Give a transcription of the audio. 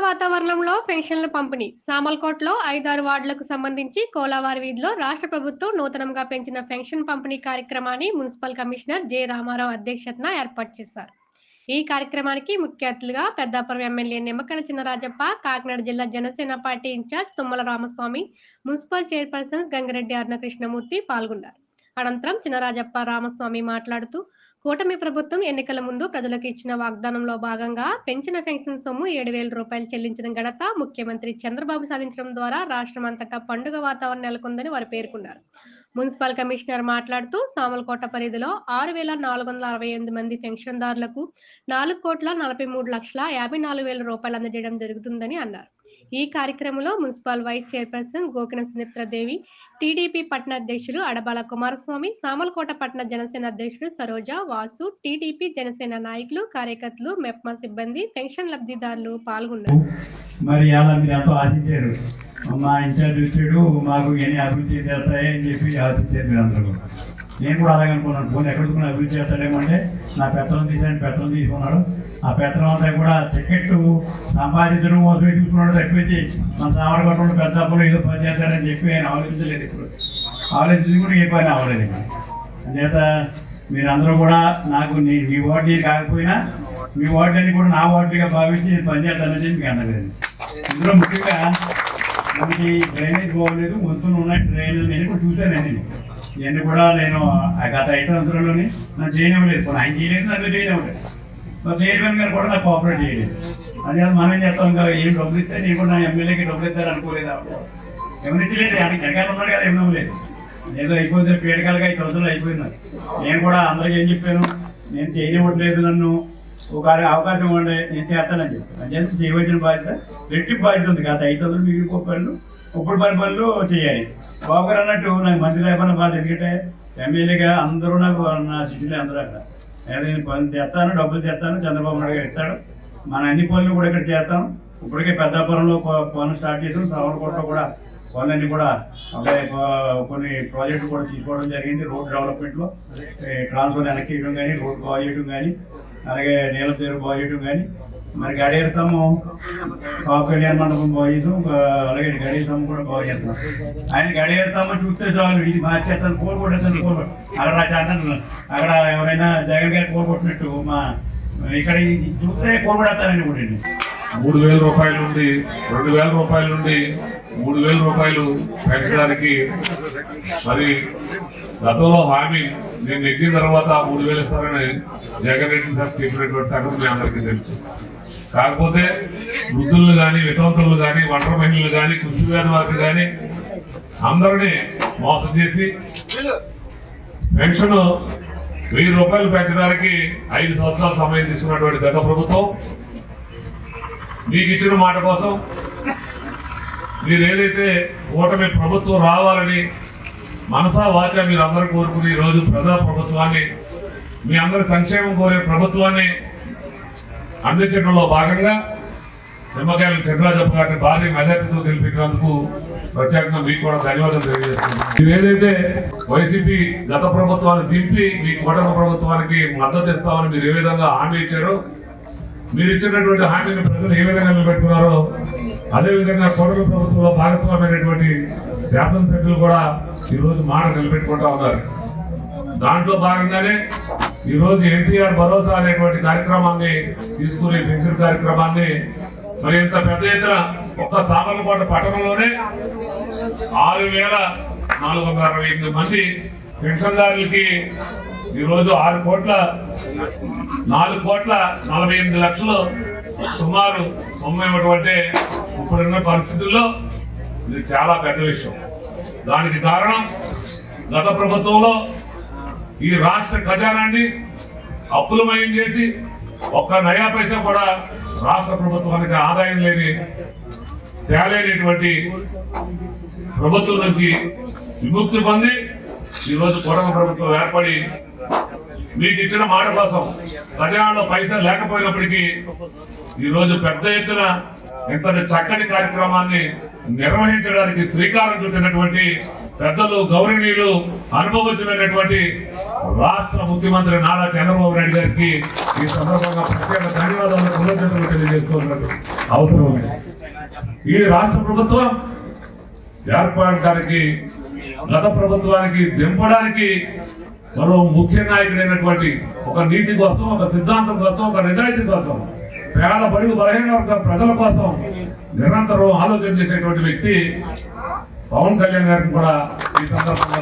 వాతావరణంలో పెన్షన్ల పంపిణీ సామర్లకోటలో 5-6 వార్డులకు సంబంధించి కోలావారి వీధిలో రాష్ట్ర ప్రభుత్వం నూతనంగా పెంచిన పెన్షన్ పంపిణీ కార్యక్రమాన్ని మున్సిపల్ కమిషనర్ జె రామారావు అధ్యక్షతన ఏర్పాటు చేశారు. ఈ కార్యక్రమానికి ముఖ్య అతిథులుగా పెద్దాపురం ఎమ్మెల్యే నిమ్మగడ్డ చినరాజప్ప, కాకినాడ జిల్లా Janasena party incharge Tummala Ramaswamy, municipal chairpersons Gangireddy Arunakrishnamurthy పాల్గొన్నారు. అనంతరం చినరాజప్ప, రామస్వామి మాట్లాడుతూ కూటమి ప్రభుత్వం ఎన్నికల ముందు ప్రజలకు ఇచ్చిన వాగ్దానంలో భాగంగా పెంచిన పెన్షన్ సొమ్ము 7,000 రూపాయలు చెల్లించిన ఘనత ముఖ్యమంత్రి చంద్రబాబు సాధించడం ద్వారా రాష్ట్రమంతటా పండుగ వాతావరణం నెలకొందని వారు పేర్కొన్నారు. మున్సిపల్ కమిషనర్ మాట్లాడుతూ సామర్లకోట పరిధిలో 6,468 మంది పెన్షన్దారులకు 4,43,54,000 రూపాయలు అందజేయడం జరుగుతుందని అన్నారు. ఈ కార్యక్రమంలో municipal vice chairperson Gokina Sumitra Devi, TDP పట్టణ అధ్యక్షులు అడబాల కుమారస్వామి, సామర్లకోట పట్టణ జనసేన అధ్యక్షుడు సరోజ, వాసు, టీడీపీ జనసేన నాయకులు, కార్యకర్తలు, మెప్మా సిబ్బంది, పెన్షన్ లబ్ధిదారులు పాల్గొన్నారు. మరి అలా మీరు ఎంతో ఆశించారు. మా ఇన్ఛార్జ్ వచ్చాడు, మాకు ఎన్ని అభివృద్ధి చేస్తాయని చెప్పి ఆశించారు మీరు అందరూ. నేను కూడా అలాగే అనుకున్నాను, ఫోన్ ఎక్కడికి అభివృద్ధి చేస్తాడేమంటే నా పెత్తనం తీసుకున్నాడు. ఆ పెత్తనం అంతా కూడా టికెట్ సంపాదించడం కోసం చూసుకున్నాడు తప్పించి మన సామర్లకోట పెద్దాపురం ఏదో పని చేస్తాడని చెప్పి ఆయన ఆలోచించలేదు. ఇప్పుడు ఆలోచించి కూడా ఏ పని అవ్వలేదు. అంచేత మీరందరూ కూడా నాకు మీ వార్డు నేను కాకపోయినా మీ వార్డు అని కూడా నా వార్డుగా భావించి నేను పనిచేస్తానని మీకు అందలేదు. ఇందులో ముఖ్యంగా మనకి డ్రైనేజ్ బాగోలేదు, మొత్తం ఉన్న డ్రైనేజ్ నేను కూడా చూశానండి. ఇవన్నీ కూడా నేను గత 5 సంవత్సరాల్లోనే నాకు చేయనివ్వలేదు. ఆయన చేయలేదు, నన్ను చేయనివ్వలేదు. మా చైర్మన్ గారు కూడా నాకు కోఆపరేట్ చేయలేదు. అదే మనం ఏం చెప్తాం కదా, ఏం డబ్బులు ఇస్తే నేను కూడా నా ఎమ్మెల్యేకి డబ్బులు ఇస్తారు అనుకోలేదు. ఎవరు ఇచ్చలేదు, ఆయనకి వెనకాల ఉన్నాడు కదా, ఏమో లేదు. ఏదో అయిపోతే పీడకాలుగా 5 సంవత్సరాలు అయిపోయింది. నేను కూడా అందరికీ ఏం చెప్పాను, నేను చేయనివ్వట్లేదు, నన్ను ఒక అవకాశం ఇవ్వండి, నేను చేస్తానని చెప్పాను. అంటే చేయవలసిన బాధ్యత రెట్టింపు బాధ్యత ఉంది. గత 5 సంవత్సరాలు మిగిలిపో పనులు ఇప్పుడు పనులు చేయాలి. బాబు గారు అన్నట్టు నాకు మంత్రి లేకపోయినా బాధ. ఎందుకంటే ఎమ్మెల్యేగా అందరూ నాకు నా శిష్యులే అందరూ అక్కడ. అదే నేను పనులు చేస్తాను, డబ్బులు చేస్తాను, చంద్రబాబు నాయుడు గారు ఇస్తాడు. మన అన్ని పనులు కూడా ఇక్కడ చేస్తాం. ఇప్పటికే పెద్దాపురంలో పనులు స్టార్ట్ చేసాం. సామర్లకోటలో కూడా పనులన్నీ కూడా కొన్ని ప్రాజెక్టులు కూడా తీసుకోవడం జరిగింది. రోడ్ డెవలప్మెంట్లో ట్రాన్స్ఫర్ వెనక్కి ఇవ్వడం కానీ, రోడ్ బాగు చేయడం కానీ, అలాగే నీళ్ళ తీరు బాగు చేయడం కానీ, మరి గడియర్తము పాప కళ్యాణ మండపం బాగు చేసాం. అలాగే గడియర్తమ్మ కూడా బాగు చేస్తున్నాం. ఆయన గడియర్తమ్మ చూస్తే చాలు, ఇది మార్చేస్తాను, కోరు కొట్టేస్తాను, అక్కడ చేస్తాను. అక్కడ ఎవరైనా జగన్ గారు కోరు కొట్టినట్టు మా ఇక్కడ చూస్తే కోరు కొడతానని కూడా 3,000 రూపాయల నుండి 2,000 రూపాయల నుండి 3,000 రూపాయలు పెంచడానికి మరి గతంలో హామీ నేను ఎక్కిన తర్వాత 3,000 ఇస్తారని జగన్ రెడ్డి సార్ చెప్పినటువంటి సంగతి మీ అందరికీ తెలుసు. కాకపోతే వృద్ధులు కానీ, వితంతువులు కానీ, ఒంటరి మహిళలు కానీ, కృషి వ్యాధి వారికి కానీ అందరినీ మోసం చేసి పెన్షన్ 1,000 రూపాయలు పెంచడానికి 5 సంవత్సరాల సమయం తీసుకున్నటువంటి గత ప్రభుత్వం మీకు ఇచ్చిన మాట కోసం మీరు ఏదైతే కూటమి ప్రభుత్వం రావాలని మనసా వాచా మీరు అందరూ కోరుకుని ఈరోజు ప్రజా ప్రభుత్వాన్ని, మీ అందరి సంక్షేమం కోరే ప్రభుత్వాన్ని అందించడంలో భాగంగా నిమ్మకాయల చినరాజప్ప గారిని భారీ మెజార్టీతో గెలిపించినందుకు ప్రత్యేకంగా మీకు కూడా ధన్యవాదాలు తెలియజేస్తున్నాను. మీరు ఏదైతే వైసీపీ గత ప్రభుత్వాన్ని దింపి మీ కూటమి ప్రభుత్వానికి మద్దతు ఇస్తామని మీరు ఏ విధంగా హామీ ఇచ్చారో, మీరు ఇచ్చినటువంటి హామీని ప్రజలు ఏ విధంగా నిలబెట్టుకున్నారో అదేవిధంగా కూటమి ప్రభుత్వంలో భాగస్వామైనటువంటి శాసనసభ్యులు కూడా ఈరోజు మాట నిలబెట్టుకుంటా ఉన్నారు. దాంట్లో భాగంగానే ఈరోజు ఎన్టీఆర్ భరోసా అనేటువంటి కార్యక్రమాన్ని తీసుకుని పెన్షన్ కార్యక్రమాన్ని మరి ఇంత పెద్ద ఎత్తున ఒక్క సామర్లకోట పట్టణంలోనే 6,468 మంది పెన్షన్దారులకి ఈరోజు 4,48,00,000 సుమారు సొమ్మివ్వటువంటి ఇప్పుడున్న పరిస్థితుల్లో ఇది చాలా పెద్ద విషయం. దానికి కారణం గత ప్రభుత్వంలో ఈ రాష్ట్ర ఖజానాన్ని అప్పులమయం చేసి ఒక్క నయా పైసా కూడా రాష్ట్ర ప్రభుత్వానికి ఆదాయం తేలేనటువంటి ప్రభుత్వం నుంచి విముక్తి పొంది ఈరోజు కూటమి ప్రభుత్వం ఏర్పడి మీకు ఇచ్చిన మాట కోసం ఖజానాలో పైసలు లేకపోయినప్పటికీ ఈరోజు పెద్ద ఎత్తున ఇంతటి చక్కటి కార్యక్రమాన్ని నిర్వహించడానికి శ్రీకారం చుట్టినటువంటి పెద్దలు, గౌరవనీయులు, అనుభవజ్ఞులైనటువంటి రాష్ట్ర ముఖ్యమంత్రి నారా చంద్రబాబు నాయుడు గారికి ఈ సందర్భంగా ప్రత్యేక ధన్యవాదాలు కృతజ్ఞతలు తెలియజేసుకోవాల్సిన అవసరం ఉంది. ఈ రాష్ట్ర ప్రభుత్వం ఏర్పడటానికి గత ప్రభుత్వానికి దింపడానికి మరో ముఖ్య నాయకుడైనటువంటి ఒక నీతి కోసం, ఒక సిద్ధాంతం కోసం, ఒక నిజాయితీ కోసం, పేద బడుగు బలహీన వర్గ ప్రజల కోసం నిరంతరం ఆలోచన చేసేటువంటి వ్యక్తి పవన్ కళ్యాణ్ గారిని కూడా ఈ సందర్భంగా